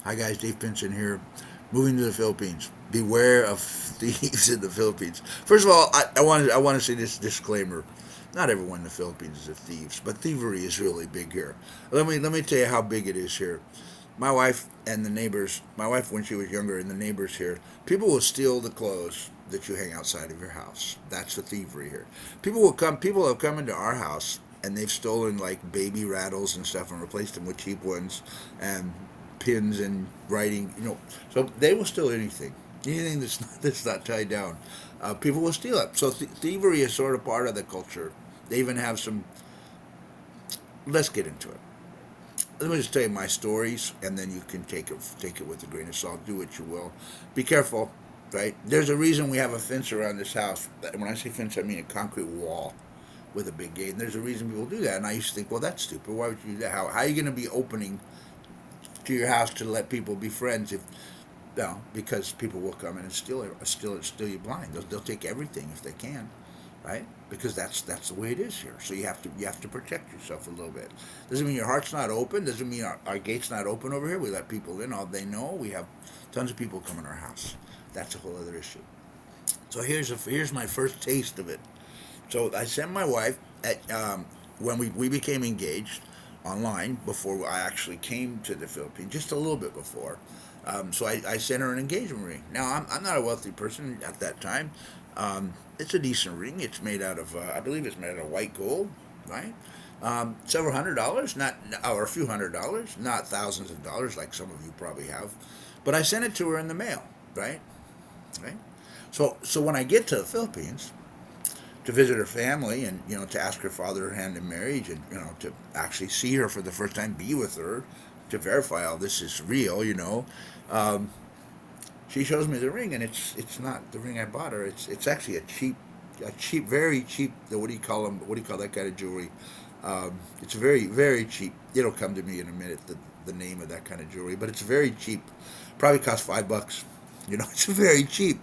Hi guys, Dave Pinson here. Moving to the Philippines. Beware of thieves in the Philippines. First of all, I want to say this disclaimer. Not everyone in the Philippines is a thieves, but thievery is really big here. Let me tell you how big it is here. My wife and the neighbors. My wife, when she was younger, and the neighbors here, people will steal the clothes that you hang outside of your house. That's the thievery here. People will come. People have come into our house and they've stolen like baby rattles and stuff and replaced them with cheap ones and pins and writing. So they will steal anything that's not tied down. People will steal it. So thievery is sort of part of the culture. They even have some. Let's get into it. Let me just tell you my stories, and then you can take it with a grain of salt. Do what you will. Be careful, right? There's a reason we have a fence around this house. When I say fence, I mean a concrete wall with a big gate. And there's a reason people do that. And I used to think, well, that's stupid. Why would you do that? How are you going to be opening to your house to let people be friends if no, because people will come in and steal you blind. They'll take everything if they can, right? Because that's the way it is here. So you have to protect yourself a little bit. Doesn't mean your heart's not open. Doesn't mean our gate's not open over here. We let people in. All they know, we have tons of people come in our house. That's a whole other issue. So here's my first taste of it. So I sent my wife when we became engaged online before I actually came to the Philippines, just a little bit before. So I sent her an engagement ring. Now I'm not a wealthy person at that time. It's a decent ring. It's made out of I believe it's made out of white gold, right? Several $100s, not or a few $100s, not thousands of dollars like some of you probably have. But I sent it to her in the mail, right? Right. So when I get to the Philippines, to visit her family and to ask her father her hand in marriage and to actually see her for the first time, be with her, to verify all this is real. Um, she shows me the ring and it's not the ring I bought her. It's actually a cheap, very cheap. What do you call them? What do you call that kind of jewelry? It's very very cheap. It'll come to me in a minute the name of that kind of jewelry, but it's very cheap. Probably cost $5. It's very cheap.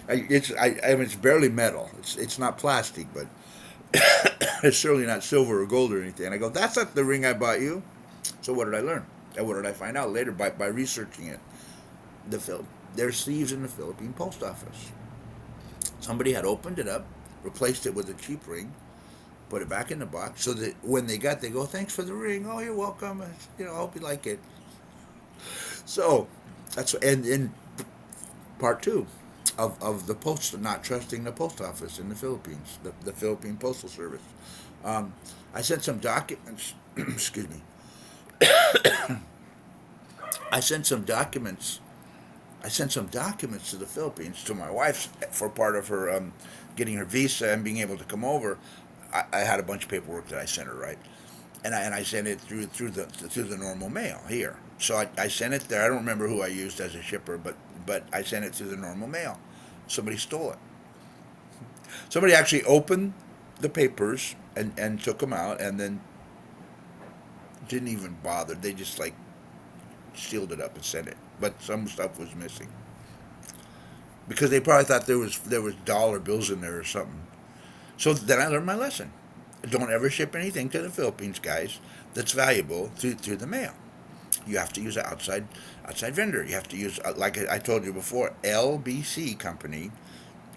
I mean, it's barely metal. It's not plastic, but it's certainly not silver or gold or anything. And I go, that's not the ring I bought you. So what did I learn? And what did I find out later by researching it? The Phil There's thieves in the Philippine post office. Somebody had opened it up, replaced it with a cheap ring, put it back in the box, so that when they go, thanks for the ring. Oh, you're welcome. I hope you like it. So that's and part two of the post not trusting the post office in the Philippines, the Philippine Postal Service. Um, I sent some documents. Excuse me. I sent some documents. I sent some documents to the Philippines to my wife for part of her getting her visa and being able to come over. I had a bunch of paperwork that I sent her, right, and I sent it through the normal mail here. So I sent it there. I don't remember who I used as a shipper, but I sent it through the normal mail. Somebody stole it. Somebody actually opened the papers and took them out and then didn't even bother. They just like sealed it up and sent it. But some stuff was missing because they probably thought there was dollar bills in there or something. So then I learned my lesson. Don't ever ship anything to the Philippines, guys, that's valuable through the mail. You have to use an outside vendor. You have to use, like I told you before, LBC company,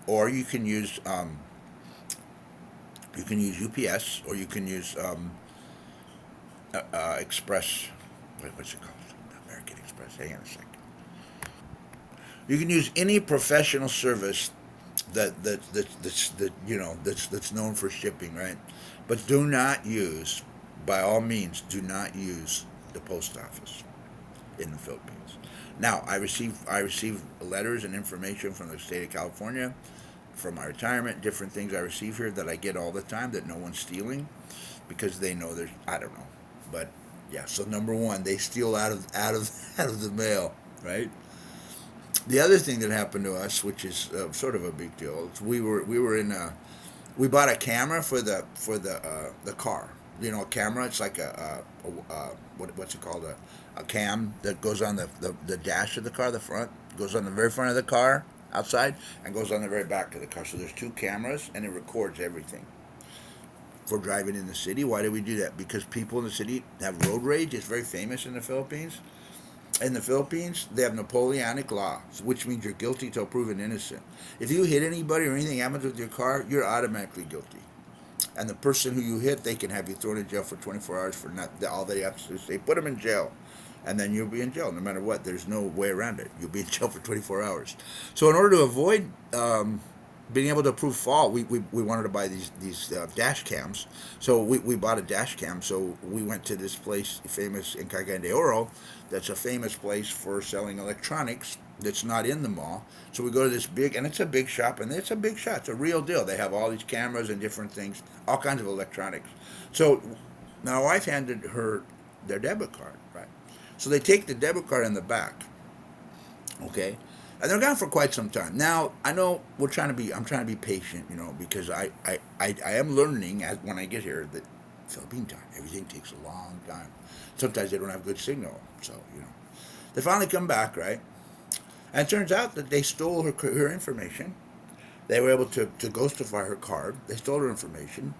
or you can use UPS, or you can use Express. What's it called? American Express. Hang on a second. You can use any professional service that's known for shipping, right? But do not use, by all means, do not use the post office in the Philippines. Now, I receive letters and information from the state of California for my retirement, different things I receive here that I get all the time that no one's stealing because they know there's I don't know, but yeah. So number one, they steal out of the mail, right? The other thing that happened to us, which is sort of a big deal, is we bought a camera for the car. A camera. It's like what's it called, a cam that goes on the dash of the car, the front goes on the very front of the car outside and goes on the very back of the car. So there's two cameras and it records everything for driving in the city. Why do we do that? Because people in the city have road rage. It's very famous in the Philippines. In the Philippines, they have Napoleonic law, which means you're guilty till proven innocent. If you hit anybody or anything happens with your car, you're automatically guilty. And the person who you hit, they can have you thrown in jail for 24 hours for not all they have to do is say, put them in jail. And then you'll be in jail no matter what. There's no way around it. You'll be in jail for 24 hours. So, in order to avoid being able to prove fault, we wanted to buy these dash cams. So we bought a dash cam. So we went to this place famous in Cagayan de Oro. That's a famous place for selling electronics. That's not in the mall. So we go to this big, and it's a big shop, and it's a big shop. It's a real deal. They have all these cameras and different things, all kinds of electronics. So my wife handed her their debit card, right? So they take the debit card in the back, okay, and they're gone for quite some time. Now I know I'm trying to be patient, because I am learning as when I get here that Philippine time everything takes a long time. Sometimes they don't have good signal, so they finally come back, right? And it turns out that they stole her information. They were able to ghostify her card. They stole her information.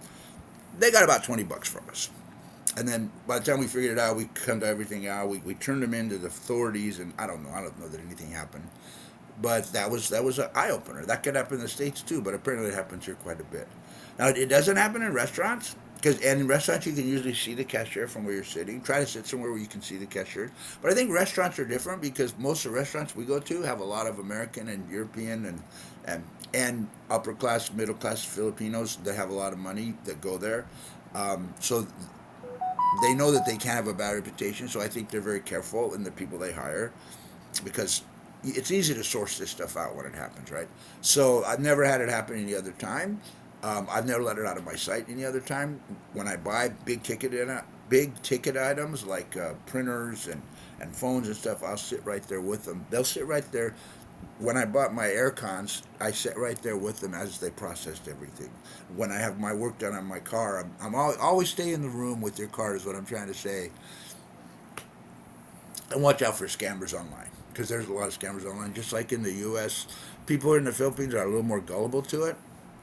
They got about $20 from us. And then by the time we figured it out, we come to everything out. We turned them into the authorities, and I don't know. I don't know that anything happened. But that was an eye opener. That could happen in the States too, but apparently it happens here quite a bit. Now it doesn't happen in restaurants, and in restaurants you can usually see the cashier from where you're sitting. Try to sit somewhere where you can see the cashier. But I think restaurants are different because most of the restaurants we go to have a lot of American and European and upper class, middle class Filipinos that have a lot of money that go there. So they know that they can't have a bad reputation. So I think they're very careful in the people they hire because it's easy to source this stuff out when it happens, right? So I've never had it happen any other time. I've never let it out of my sight any other time. When I buy big ticket items like printers and phones and stuff, I'll sit right there with them. They'll sit right there. When I bought my air cons, I sat right there with them as they processed everything. When I have my work done on my car, always stay in the room with your car is what I'm trying to say, and watch out for scammers online because there's a lot of scammers online. Just like in the U.S., people in the Philippines are a little more gullible to it,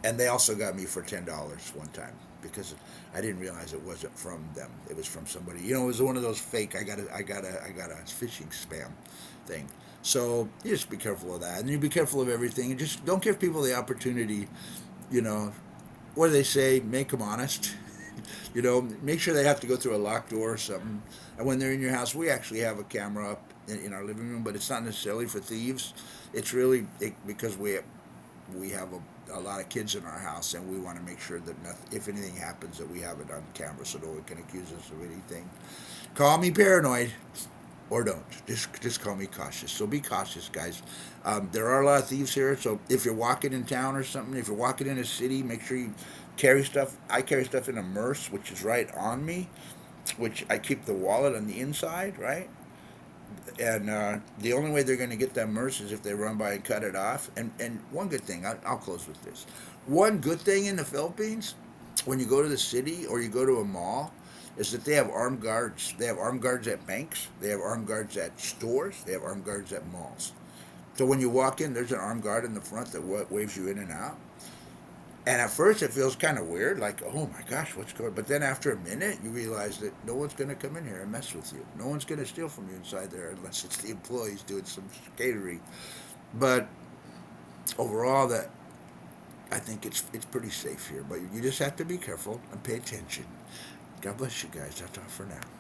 and they also got me for $10 one time because I didn't realize it wasn't from them. It was from somebody. It was one of those fake. I got a phishing spam thing. So you just be careful of that, and you be careful of everything, and just don't give people the opportunity. You know, what do they say? Make them honest. Make sure they have to go through a locked door or something. And when they're in your house, we actually have a camera up in our living room, but it's not necessarily for thieves. It's really because we have a lot of kids in our house, and we want to make sure that if anything happens, that we have it on camera so no one can accuse us of anything. Call me paranoid, or don't. Just call me cautious. So be cautious, guys. There are a lot of thieves here, so if you're walking in town or something, if you're walking in a city, make sure you carry stuff. I carry stuff in a purse, which is right on me, which I keep the wallet on the inside, right? And the only way they're going to get that purse is if they run by and cut it off. And one good thing, I'll close with this. One good thing in the Philippines, when you go to the city or you go to a mall, is that they have armed guards. They have armed guards at banks. They have armed guards at stores. They have armed guards at malls. So when you walk in, there's an armed guard in the front that waves you in and out. And at first, it feels kind of weird, like, oh my gosh, what's going on? But then after a minute, you realize that no one's going to come in here and mess with you. No one's going to steal from you inside there unless it's the employees doing some catering. But overall, that I think it's pretty safe here. But you just have to be careful and pay attention. God bless you guys. That's all for now.